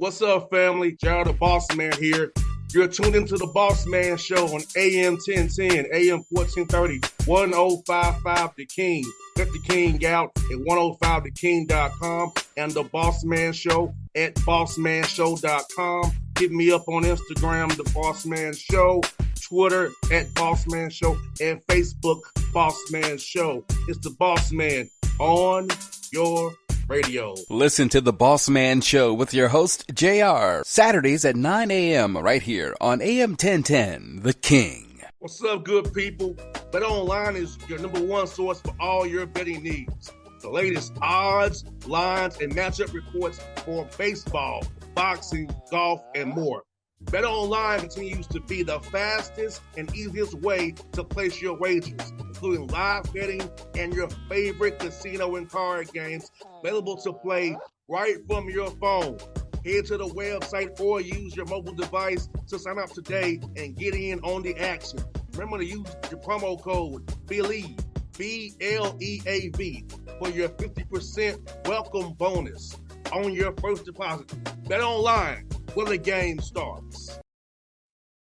What's up, family? Gerald the Bossman here. You're tuned into the Bossman Show on AM 1010, AM 1430, 1055 The King. Let the King out at 105theking.com and the Bossman Show at bossmanshow.com. Hit me up on Instagram, The Bossman Show, Twitter at Bossman Show, and Facebook, Bossman Show. It's the Bossman on your radio. Listen to the Bossman Show with your host, JR, Saturdays at 9 a.m. right here on AM 1010, The King. What's up, good people? BetOnline is your number one source for all your betting needs. The latest odds, lines, and matchup reports for baseball, boxing, golf, and more. BetOnline continues to be the fastest and easiest way to place your wagers, including live betting and your favorite casino and card games available to play right from your phone. Head to the website or use your mobile device to sign up today and get in on the action. Remember to use your promo code BELIEVE, B-L-E-A-V, for your 50% welcome bonus on your first deposit. BetOnline, where the game starts.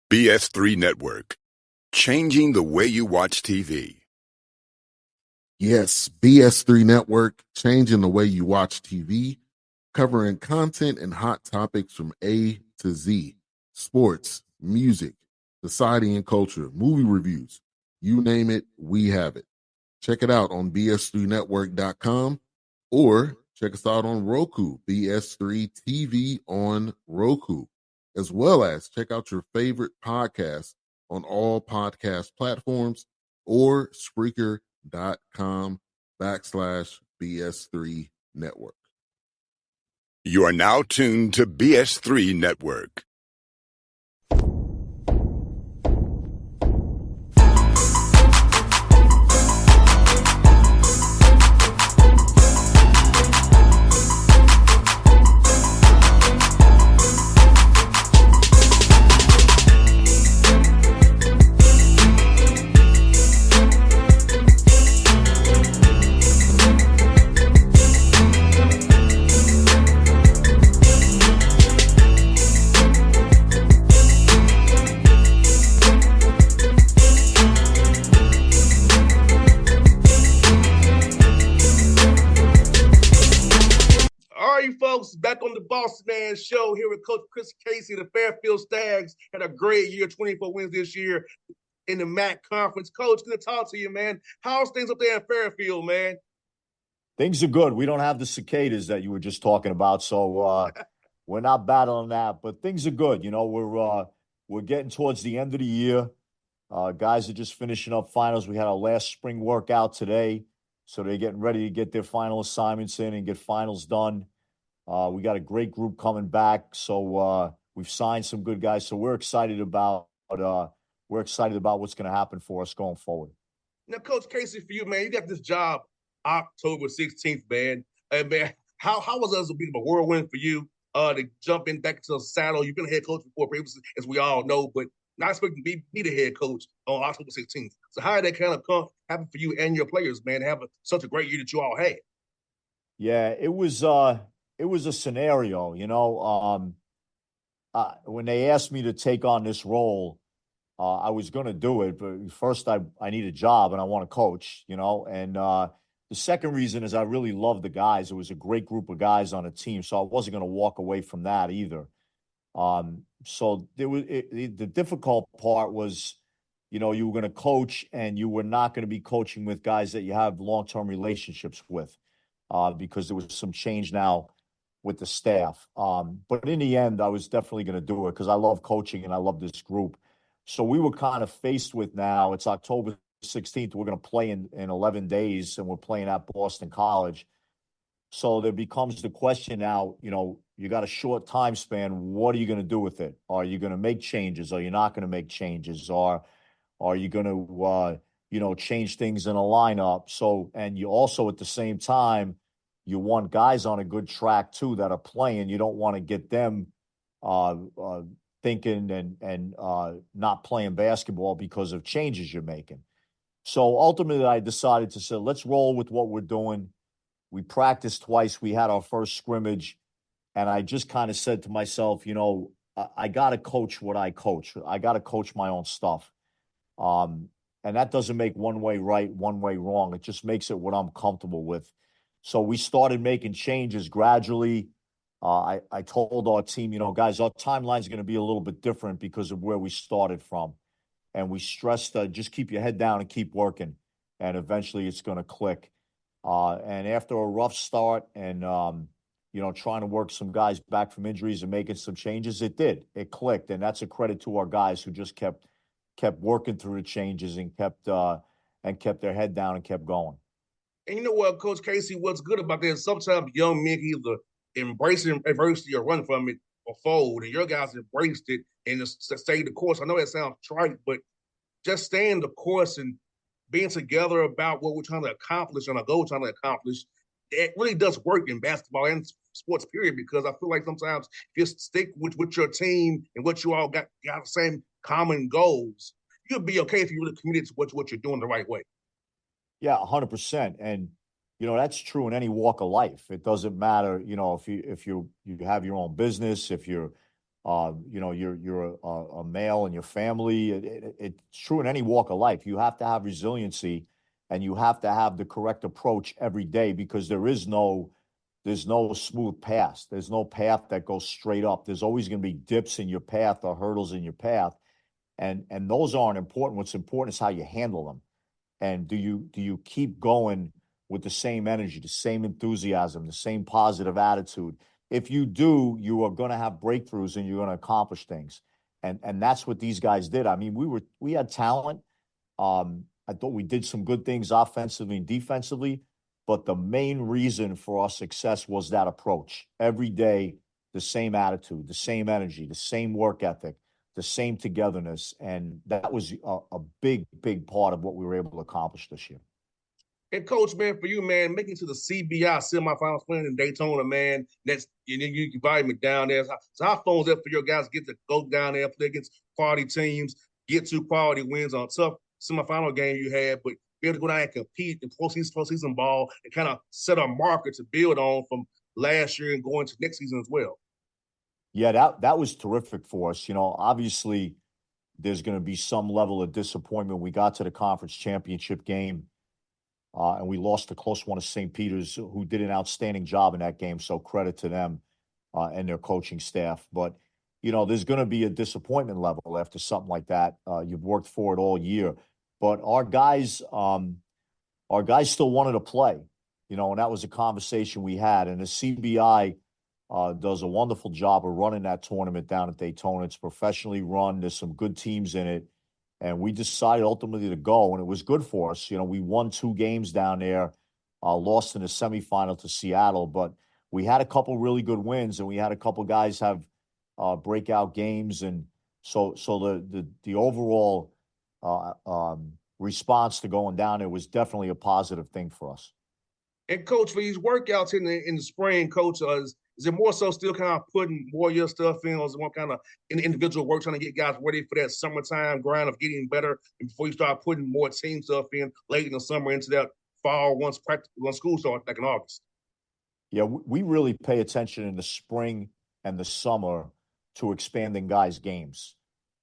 BS3 Network, changing the way you watch TV. Yes, BS3 Network, changing the way you watch TV, covering content and hot topics from A to Z, sports, music, society and culture, movie reviews, you name it, we have it. Check it out on bs3network.com or check us out on Roku, BS3 TV on Roku, as well as check out your favorite podcast on all podcast platforms or Spreaker.com/BS3 Network. You are now tuned to BS3 Network. Back on the Bossman Show here with Coach Chris Casey. The Fairfield Stags had a great year, 24 wins this year in the MAC conference. Coach, good to talk to you, man. How's things up there in Fairfield, man? Things are good. We don't have the cicadas that you were just talking about, so we're not battling that. But things are good. You know, we're getting towards the end of the year. Guys are just finishing up finals. We had our last spring workout today, so they're getting ready to get their final assignments in and get finals done. We got a great group coming back, so we've signed some good guys. So we're excited about what's going to happen for us going forward. Now, Coach Casey, for you, man, you got this job October 16th, man. And man, how was it to be a whirlwind for you to jump in back to the saddle? You've been a head coach before previously, as we all know, but not expecting to be the head coach on October 16th. So how did that kind of happen for you and your players, man, to have such a great year that you all had? Yeah, it was a scenario, you know. When they asked me to take on this role, I was going to do it, but first I need a job and I want to coach, you know. And the second reason is I really love the guys. It was a great group of guys on a team, so I wasn't going to walk away from that either. So the difficult part was, you know, you were going to coach and you were not going to be coaching with guys that you have long-term relationships with, because there was some change now with the staff. But in the end, I was definitely going to do it because I love coaching and I love this group. So we were kind of faced with now, it's October 16th, we're going to play in 11 days and we're playing at Boston College. So there becomes the question now, you know, you got a short time span. What are you going to do with it? Are you going to make changes? Are you not going to make changes? Or are you going to, change things in a lineup? So, and you also at the same time, you want guys on a good track too that are playing. You don't want to get them thinking and not playing basketball because of changes you're making. So ultimately, I decided to say, let's roll with what we're doing. We practiced twice. We had our first scrimmage And I just kind of said to myself, I got to coach what I coach. I got to coach my own stuff. Um, and that doesn't make one way right, one way wrong. It just makes it what I'm comfortable with. So we started making changes gradually. I told our team, guys, our timeline is going to be a little bit different because of where we started from. And we stressed, just keep your head down and keep working. And eventually it's going to click. And after a rough start and, trying to work some guys back from injuries and making some changes, it did. It clicked. And that's a credit to our guys who just kept working through the changes and kept their head down and kept going. And you know what, Coach Casey, what's good about that? Sometimes young men either embrace adversity or run from it or fold. And your guys embraced it and just stayed the course. I know that sounds trite, but just staying the course and being together about what we're trying to accomplish and our goal we're trying to accomplish, it really does work in basketball and sports period, because I feel like sometimes if you stick with your team and what you all got the same common goals, you'll be okay if you really committed to what you're doing the right way. Yeah, 100%. And that's true in any walk of life. It doesn't matter, if you have your own business, if you're you're a male in your family. It's true in any walk of life. You have to have resiliency, and you have to have the correct approach every day, because there's no smooth path. There's no path that goes straight up. There's always going to be dips in your path or hurdles in your path, and those aren't important. What's important is how you handle them. And do you keep going with the same energy, the same enthusiasm, the same positive attitude? If you do, you are going to have breakthroughs and you're going to accomplish things. And that's what these guys did. I mean, we had talent. I thought we did some good things offensively and defensively, but the main reason for our success was that approach. Every day, the same attitude, the same energy, the same work ethic, the same togetherness. And that was a big, big part of what we were able to accomplish this year. And Coach, man, for you, man, making it to the CBI semifinals, playing in Daytona, man, you invite me down there. So how fun is that for your guys to get to go down there, play against quality teams, get 2 quality wins on a tough semifinal game you had, but be able to go down and compete in postseason ball and kind of set a marker to build on from last year and going to next season as well. Yeah, that was terrific for us. Obviously there's going to be some level of disappointment. We got to the conference championship game, and we lost a close one to St. Peter's, who did an outstanding job in that game. So credit to them and their coaching staff. But, there's going to be a disappointment level after something like that. You've worked for it all year. But our guys still wanted to play, and that was a conversation we had. And the CBI does a wonderful job of running that tournament down at Daytona. It's professionally run. There's some good teams in it. And we decided ultimately to go, and it was good for us. We won 2 games down there, lost in the semifinal to Seattle, but we had a couple really good wins, and we had a couple guys have breakout games. And so the overall response to going down there was definitely a positive thing for us. And Coach, for these workouts in the spring, Coach, is it more so still kind of putting more of your stuff in, or is it more kind of individual work trying to get guys ready for that summertime grind of getting better, and before you start putting more team stuff in late in the summer into that fall once school starts back in August? Yeah, we really pay attention in the spring and the summer to expanding guys' games.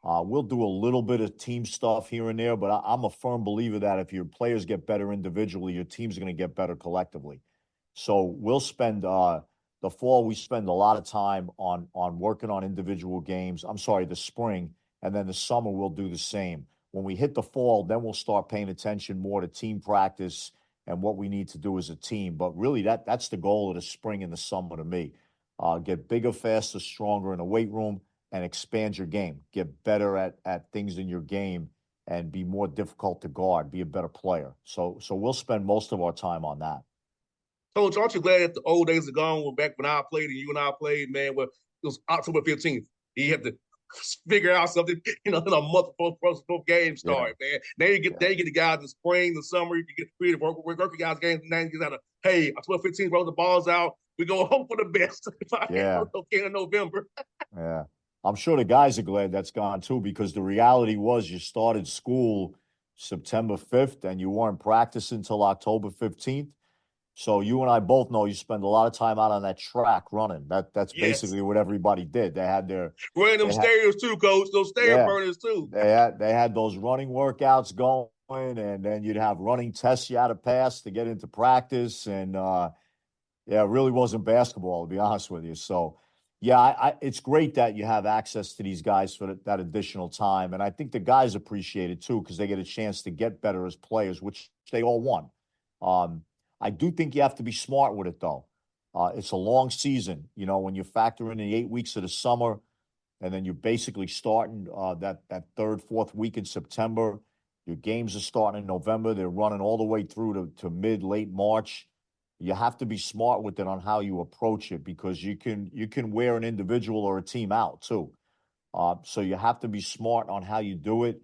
We'll do a little bit of team stuff here and there, but I'm a firm believer that if your players get better individually, your team's going to get better collectively. So we'll spend the fall, we spend a lot of time on working on individual games. I'm sorry, the spring, and then the summer we'll do the same. When we hit the fall, then we'll start paying attention more to team practice and what we need to do as a team. But really, that's the goal of the spring and the summer to me. Get bigger, faster, stronger in the weight room, and expand your game. Get better at things in your game and be more difficult to guard, be a better player. So we'll spend most of our time on that. Coach, aren't you glad that the old days are gone? When back when I played and you and I played, man, well, it was October 15th. You have to figure out something, in a month before games start, man. Now you get the guys in the spring, the summer, you get creative work your guys games, and then you got to, hey, October 15th, roll the balls out. We go home for the best. If I okay in November. Yeah. I'm sure the guys are glad that's gone too, because the reality was you started school September 5th and you weren't practicing until October 15th. So you and I both know you spend a lot of time out on that track running. That's Yes. basically what everybody did. Running them They had stairs too, coach. Those stair yeah, burners too. they had those running workouts going, and then you'd have running tests you had to pass to get into practice. And yeah, it really wasn't basketball, to be honest with you. So yeah, it's great that you have access to these guys for that additional time. And I think the guys appreciate it too, because they get a chance to get better as players, which they all want. Um, I do think you have to be smart with it though. It's a long season, when you factor in the 8 weeks of the summer, and then you're basically starting that third, fourth week in September. Your games are starting in November. They're running all the way through to mid, late March. You have to be smart with it on how you approach it, because you can wear an individual or a team out too. So you have to be smart on how you do it.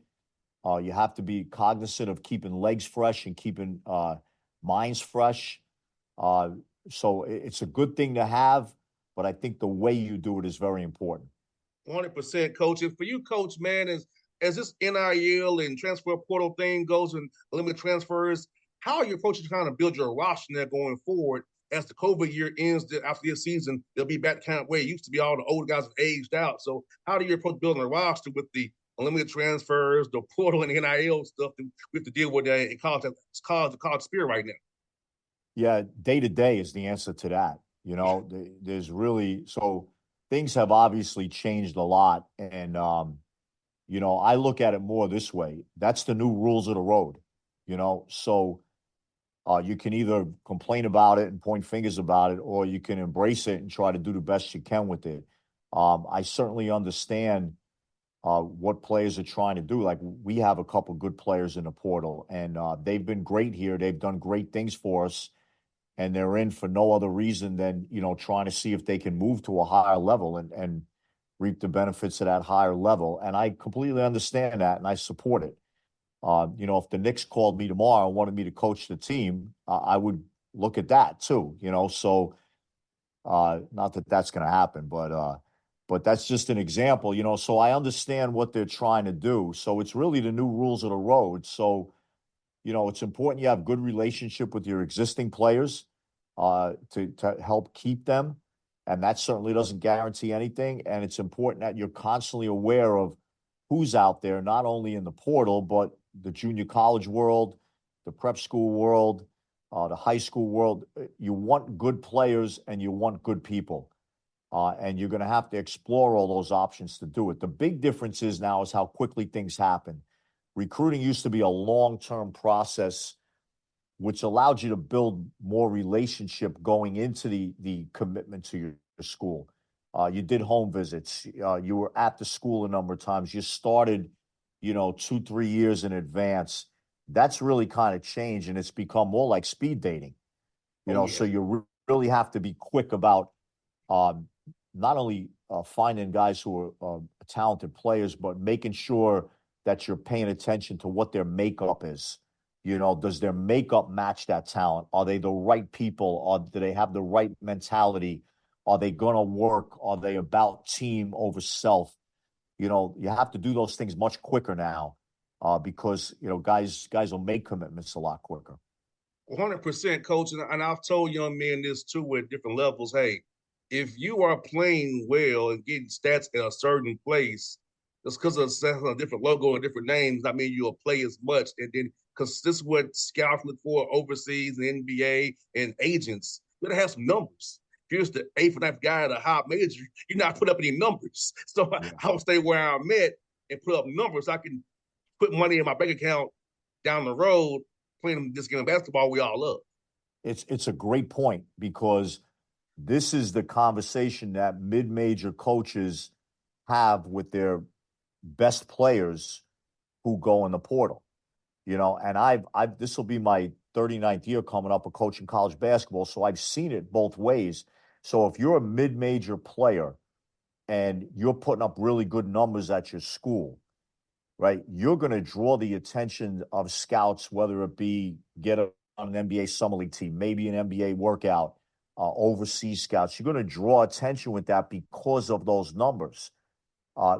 You have to be cognizant of keeping legs fresh and keeping minds fresh. Uh, so it's a good thing to have, but I think the way you do it is very important. 100%, coach. And for you, coach, man, as this NIL and transfer portal thing goes and limited transfers, how are you approaching trying to build your roster there going forward as the COVID year ends after this season? They'll be back kind of where it used to be. All the older guys have aged out. So how do you approach building a roster with the unlimited transfers, the portal and NIL stuff that we have to deal with in college? It's called the college spirit right now. Yeah, day to day is the answer to that. There's really so things have obviously changed a lot, and I look at it more this way. That's the new rules of the road. So you can either complain about it and point fingers about it, or you can embrace it and try to do the best you can with it. I certainly understand what players are trying to do. Like, we have a couple good players in the portal, and they've been great here. They've done great things for us, and they're in for no other reason than trying to see if they can move to a higher level and reap the benefits of that higher level. And I completely understand that, and I support it. If the Knicks called me tomorrow and wanted me to coach the team, I would look at that too. So not that that's going to happen, but that's just an example. So I understand what they're trying to do. So it's really the new rules of the road. So it's important you have good relationship with your existing players to help keep them. And that certainly doesn't guarantee anything. And it's important that you're constantly aware of who's out there, not only in the portal, but the junior college world, the prep school world, the high school world. You want good players and you want good people. And you're going to have to explore all those options to do it. The big difference is now is how quickly things happen. Recruiting used to be a long-term process, which allowed you to build more relationship going into the commitment to your school. You did home visits. You were at the school a number of times. You started, 2-3 years in advance. That's really kind of changed, and it's become more like speed dating. Oh, So yeah. you really have to be quick about not only finding guys who are talented players, but making sure that you're paying attention to what their makeup is. Does their makeup match that talent? Are they the right people? Or do they have the right mentality? Are they going to work? Are they about team over self? You have to do those things much quicker now because, guys will make commitments a lot quicker. 100%, coach. And I've told young men this too at different levels. Hey, if you are playing well and getting stats at a certain place, just because of a different logo and different names, I mean you'll play as much. And then because this is what scouts look for overseas and NBA and agents, you gotta have some numbers. If you're just the eighth or ninth guy at a high major, you're not put up any numbers. So Yeah. I'll stay where I'm at and put up numbers. I can put money in my bank account down the road playing this game of basketball we all love. It's a great point, because this is the conversation that mid-major coaches have with their best players who go in the portal. And I've this will be my 39th year coming up of coaching college basketball, so I've seen it both ways. So if you're a mid-major player and you're putting up really good numbers at your school, right, you're going to draw the attention of scouts, whether it be get on an NBA Summer League team, maybe an NBA workout, overseas scouts. You're going to draw attention with that because of those numbers.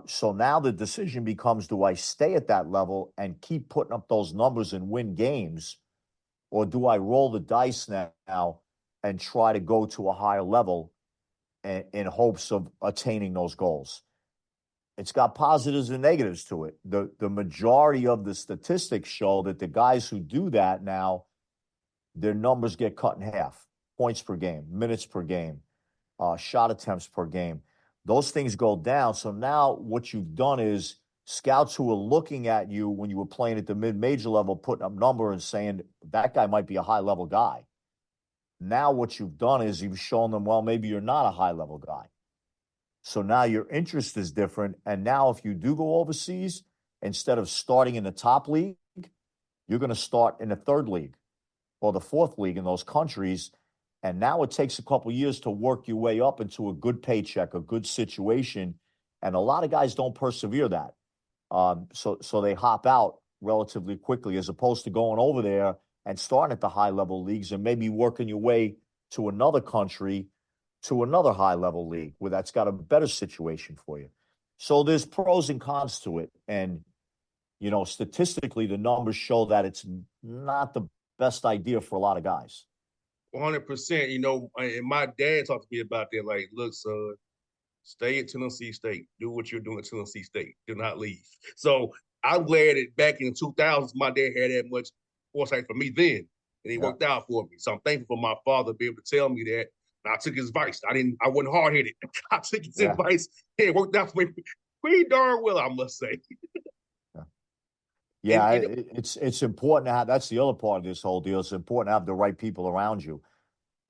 So now the decision becomes, do I stay at that level and keep putting up those numbers and win games, or do I roll the dice now and try to go to a higher level in hopes of attaining those goals. It's got positives and negatives to it. The majority of the statistics show that the guys who do that now, their numbers get cut in half. Points per game, minutes per game, shot attempts per game. Those things go down. So now what you've done is scouts who are looking at you when you were playing at the mid-major level, putting up number and saying that guy might be a high-level guy. Now what you've done is you've shown them, well, maybe you're not a high-level guy. So now your interest is different. And now if you do go overseas, instead of starting in the top league, you're going to start in the third league or the fourth league in those countries. And now it takes a couple of years to work your way up into a good paycheck, a good situation. And a lot of guys don't persevere that. So they hop out relatively quickly as opposed to going over there and starting at the high-level leagues and maybe working your way to another country, to another high-level league where that's got a better situation for you. So there's pros and cons to it. And, you know, statistically, the numbers show that it's not the best idea for a lot of guys. 100%. You know, and my dad talked to me about that. Like, look, son, stay at Tennessee State. Do what you're doing at Tennessee State. Do not leave. So I'm glad that back in the 2000s, my dad had that much foresight for me then, and it worked out for me. So I'm thankful for my father to be able to tell me that. And I took his advice. I wasn't hard-headed. I took his advice. It worked out for me pretty darn well, I must say. Yeah, it's important to have. That's the other part of this whole deal. It's important to have the right people around you,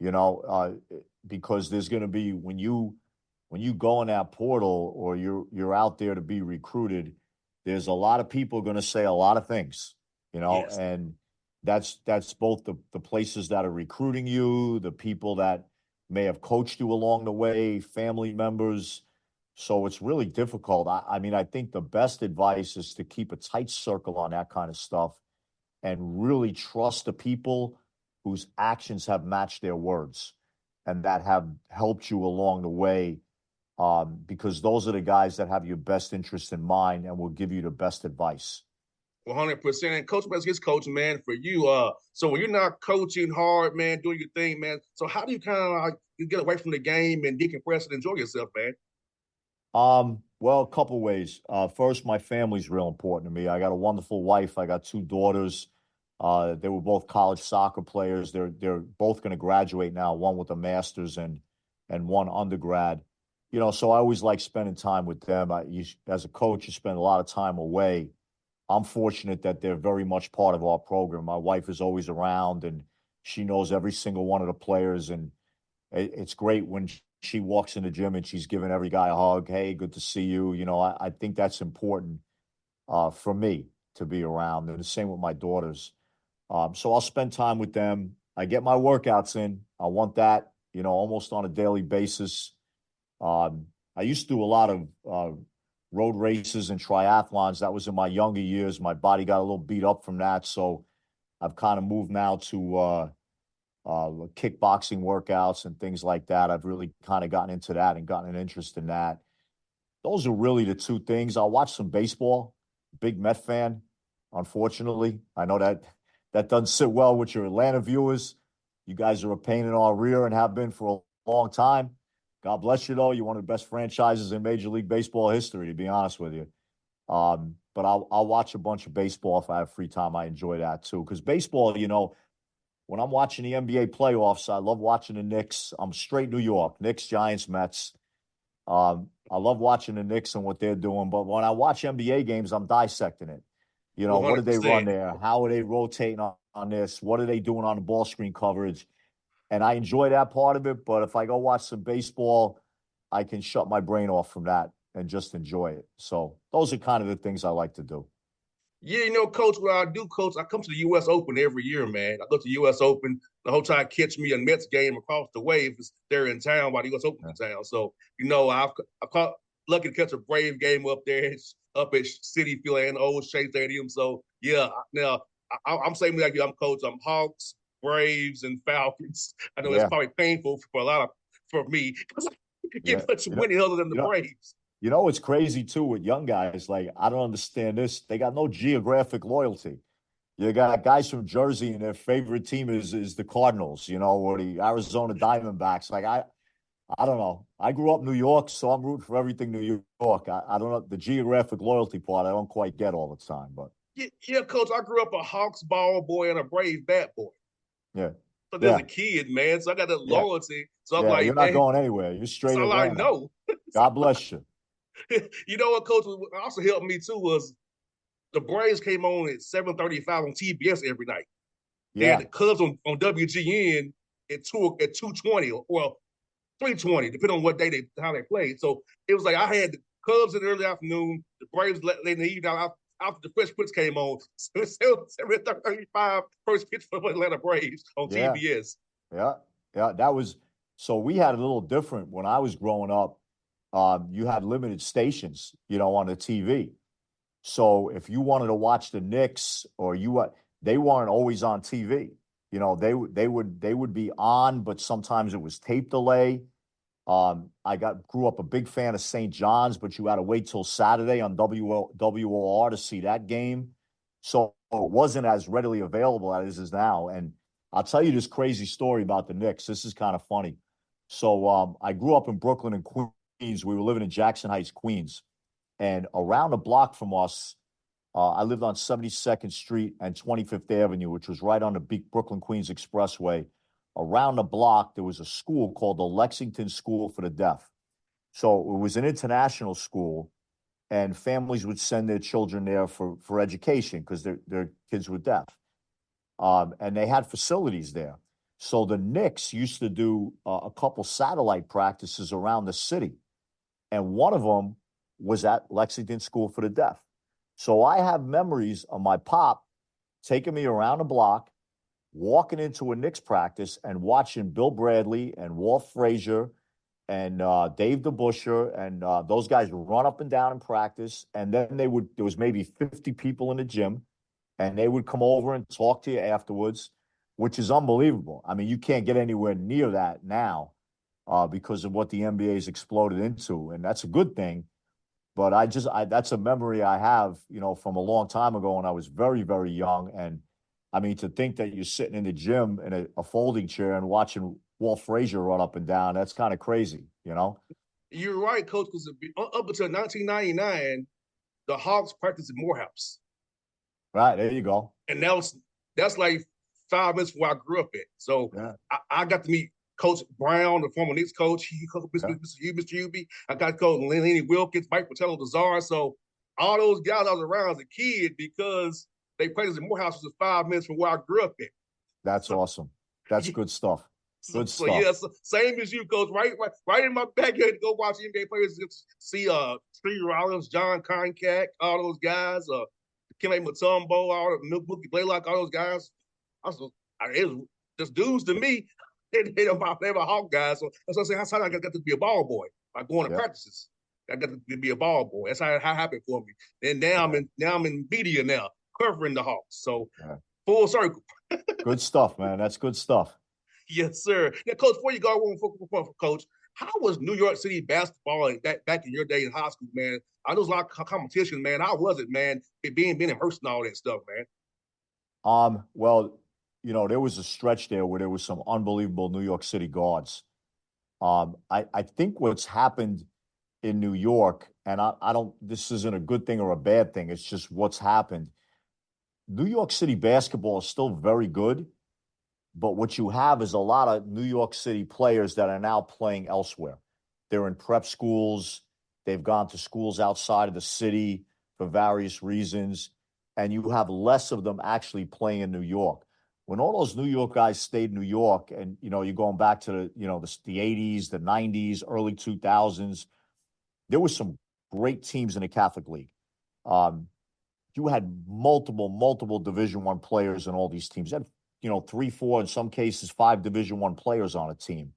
you know, because there's going to be when you go in that portal or you're out there to be recruited, there's a lot of people going to say a lot of things, you know, and that's both the places that are recruiting you, the people that may have coached you along the way, family members. So it's really difficult. I mean, I think the best advice is to keep a tight circle on that kind of stuff and really trust the people whose actions have matched their words and that have helped you along the way, because those are the guys that have your best interest in mind and will give you the best advice. 100%. And Coach West gets coaching, man, for you. So when you're not coaching hard, man, doing your thing, man, so how do you kind of like get away from the game and decompress and enjoy yourself, man? Well, a couple ways. First, my family's real important to me. I got a wonderful wife. I got two daughters. They were both college soccer players. They're both going to graduate now, one with a master's and one undergrad. You know, so I always like spending time with them. As a coach, you spend a lot of time away. I'm fortunate that they're very much part of our program. My wife is always around, and she knows every single one of the players, and it's great when she walks in the gym and she's giving every guy a hug. Hey, good to see you. You know, I think that's important for me to be around. And the same with my daughters. So I'll spend time with them. I get my workouts in. I want that, you know, almost on a daily basis. I used to do a lot of road races and triathlons. That was in my younger years. My body got a little beat up from that. So I've kind of moved now to kickboxing workouts and things like that. I've really kind of gotten into that and gotten an interest in that. Those are really the two things. I'll watch some baseball. Big Met fan, unfortunately. I know that doesn't sit well with your Atlanta viewers. You guys are a pain in our rear and have been for a long time. God bless you, though. You're one of the best franchises in Major League Baseball history, to be honest with you. But I'll watch a bunch of baseball if I have free time. I enjoy that, too. Because baseball, you know, when I'm watching the NBA playoffs, I love watching the Knicks. I'm straight New York. Knicks, Giants, Mets. I love watching the Knicks and what they're doing. But when I watch NBA games, I'm dissecting it. You know, 100%. What did they run there? How are they rotating on this? What are they doing on the ball screen coverage? And I enjoy that part of it. But if I go watch some baseball, I can shut my brain off from that and just enjoy it. So those are kind of the things I like to do. Yeah, you know, Coach, what I do, Coach, I come to the U.S. Open every year, man. I go to the U.S. Open. The whole time catch me a Mets game across the way if they're in town while the U.S. Open's in town. So, you know, I caught lucky to catch a Brave game up there, up at Citi Field and Old Shea Stadium. So, yeah, now I'm saying like you, I'm Coach. I'm Hawks, Braves, and Falcons. I know it's probably painful for me because I get much winning other than the Braves. You know, it's crazy, too, with young guys. Like, I don't understand this. They got no geographic loyalty. You got guys from Jersey and their favorite team is the Cardinals, or the Arizona Diamondbacks. Like I don't know. I grew up in New York, so I'm rooting for everything New York. I don't know the geographic loyalty part. I don't quite get all the time, but Yeah, Coach, I grew up a Hawks ball boy and a Brave bat boy. yeah, So there's a yeah, kid, man. So I got that yeah, loyalty. So I'm yeah. You're like, not man, going anywhere. You're that's straight all I Atlanta. know. God bless you. You know what, Coach, also helped me too was the Braves came on at 7:35 on TBS every night. They had Yeah, the Cubs on WGN at 2:20 or 3:20, depending on what day how they played. So it was like I had the Cubs in the early afternoon, the Braves late in the evening after the Fresh Prince came on. 7:35 first pitch for the Atlanta Braves on yeah, TBS. yeah, yeah. That was so we had a little different when I was growing up. You had limited stations, on the TV. So if you wanted to watch the Knicks or they weren't always on TV. They would be on, but sometimes it was tape delay. Grew up a big fan of St. John's, but you had to wait till Saturday on WOR to see that game. So it wasn't as readily available as it is now. And I'll tell you this crazy story about the Knicks. This is kind of funny. So I grew up in Brooklyn and Queens. We were living in Jackson Heights, Queens. And around the block from us, I lived on 72nd Street and 25th Avenue, which was right on the Brooklyn Queens Expressway. Around the block, there was a school called the Lexington School for the Deaf. So it was an international school, and families would send their children there for education because their kids were deaf. And they had facilities there. So the Knicks used to do a couple satellite practices around the city, and one of them was at Lexington School for the Deaf. So I have memories of my pop taking me around the block, walking into a Knicks practice and watching Bill Bradley and Walt Frazier and Dave DeBuscher and those guys run up and down in practice. And then there was maybe 50 people in the gym, and they would come over and talk to you afterwards, which is unbelievable. I mean, you can't get anywhere near that now because of what the NBA's exploded into. And that's a good thing. But that's a memory I have, from a long time ago when I was very, very young. And I mean, to think that you're sitting in the gym in a folding chair and watching Walt Frazier run up and down, that's kind of crazy. You're right, Coach, because up until 1999, the Hawks practiced at Morehouse. Right, there you go. And that's like 5 minutes from where I grew up at. So Yeah, I got to meet Coach Brown, the former Knicks coach. He coached yeah, Mr. Hubie. I got to coach Lenny Wilkins, Mike Patello, Lazar. So all those guys I was around as a kid because they practiced in Morehouse, which is 5 minutes from where I grew up at. that's So, awesome. That's yeah, good stuff. Good so stuff. yeah, so same as you, Coach. Right in my backyard to go watch NBA players. See Steve Rollins, John Concack, all those guys. Kenneth Mutombo, all the Mookie Blaylock, all those guys. It was just dudes to me. They were Hawk guys. So that's what I say. That's how I got to be a ball boy by going to Yeah, practices. I got to be a ball boy. That's how happened for me. And yeah, now I'm in media now, covering the Hawks. So yeah. full circle. Good stuff, man. That's good stuff. Yes, sir. Now, Coach, before you go on, Coach, how was New York City basketball back in your day in high school, man? I know there's a lot of competition, man. How was it, man? Being immersed in all that stuff, man. Well, there was a stretch there where there was some unbelievable New York City guards. I think what's happened in New York, and I don't, this isn't a good thing or a bad thing. It's just what's happened. New York City basketball is still very good, but what you have is a lot of New York City players that are now playing elsewhere. They're in prep schools. They've gone to schools outside of the city for various reasons. And you have less of them actually playing in New York. When all those New York guys stayed in New York, and you're going back to the 80s, the 90s, early 2000s, there was some great teams in the Catholic League. You had multiple Division I players in all these teams. You had 3, 4, in some cases 5 Division I players on a team.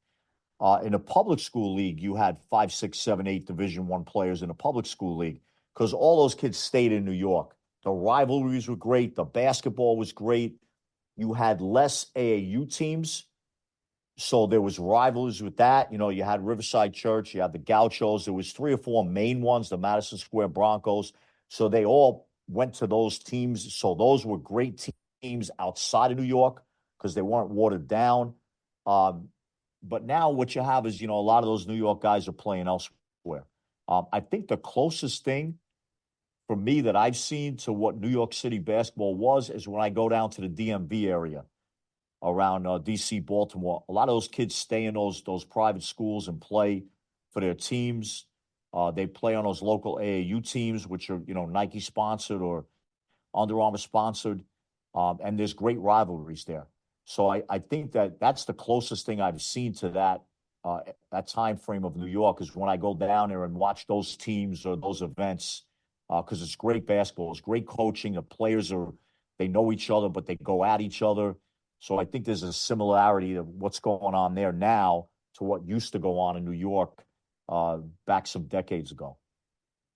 In a public school league, you had 5, 6, 7, 8 Division I players in a public school league because all those kids stayed in New York. The rivalries were great. The basketball was great. You had less AAU teams, so there was rivalries with that. You had Riverside Church, you had the Gauchos. There was 3 or 4 main ones, the Madison Square Broncos. So they all went to those teams. So those were great games outside of New York because they weren't watered down. But now what you have is, a lot of those New York guys are playing elsewhere. I think the closest thing for me that I've seen to what New York City basketball was is when I go down to the DMV area around DC, Baltimore. A lot of those kids stay in those private schools and play for their teams. They play on those local AAU teams, which are, Nike sponsored or Under Armour sponsored. And there's great rivalries there. So I think that's the closest thing I've seen to that time frame of New York is when I go down there and watch those teams or those events, because it's great basketball, it's great coaching. The players they know each other, but they go at each other. So I think there's a similarity of what's going on there now to what used to go on in New York back some decades ago.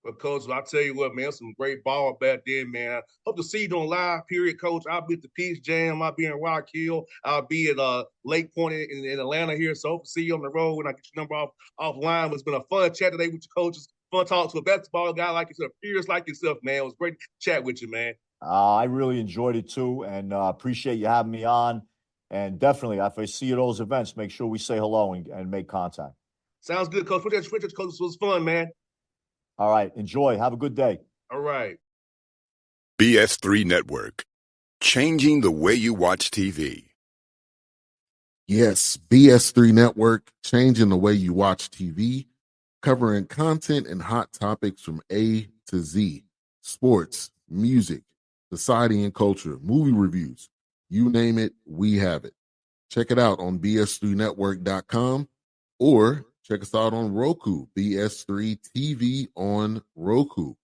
But, Coach, I'll tell you what, man, some great ball back then, man. Hope to see you on live, period, Coach. I'll be at the Peach Jam. I'll be in Rock Hill. I'll be at Lake Point in Atlanta here. So hope to see you on the road when I get your number offline. It's been a fun chat today with your coaches. Fun talk to a basketball guy like yourself, peers like yourself, man. It was great to chat with you, man. I really enjoyed it, too, and appreciate you having me on. And definitely, if I see you at those events, make sure we say hello and make contact. Sounds good, Coach. Coach, this was fun, man. All right. Enjoy. Have a good day. All right. BS3 Network. Changing the way you watch TV. Yes, BS3 Network, changing the way you watch TV, covering content and hot topics from A to Z. Sports, music, society and culture, movie reviews. You name it, we have it. Check it out on bs3network.com or check us out on Roku, BS3 TV on Roku,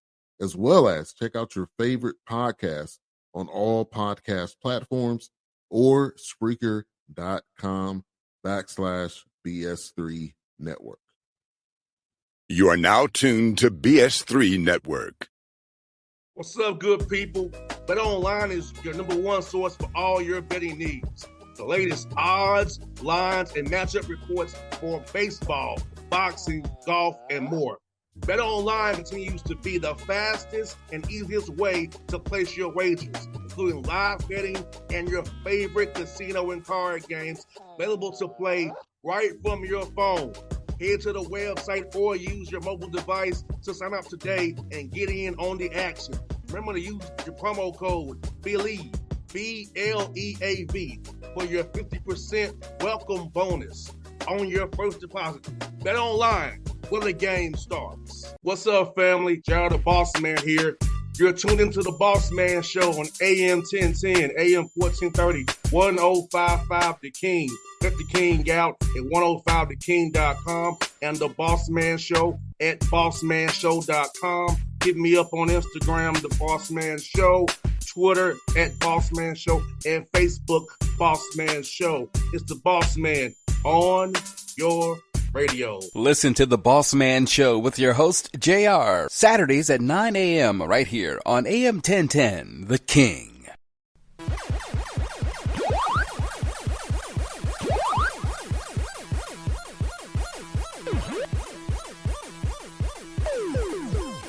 as well as check out your favorite podcast on all podcast platforms or Spreaker.com/BS3 Network. You are now tuned to BS3 Network. What's up, good people? Bet Online is your number one source for all your betting needs. The latest odds, lines, and matchup reports for baseball, boxing, golf, and more. Bet Online continues to be the fastest and easiest way to place your wagers, including live betting and your favorite casino and card games available to play right from your phone. Head to the website or use your mobile device to sign up today and get in on the action. Remember to use your promo code BELIEVE, BLEAV, for your 50% welcome bonus on your first deposit. Bet Online, where the game starts. What's up, family? Jared the Bossman here. You're tuned into the Bossman Show on AM 1010, AM 1430, 1055 The King. Let the King out at 105theking.com and the Bossman Show at bossmanshow.com. Hit me up on Instagram, The Bossman Show, Twitter at Bossman Show, and Facebook, Bossman Show. It's the Bossman on your radio. Listen to the Bossman Show with your host, JR, Saturdays at 9 a.m. right here on AM 1010, The King.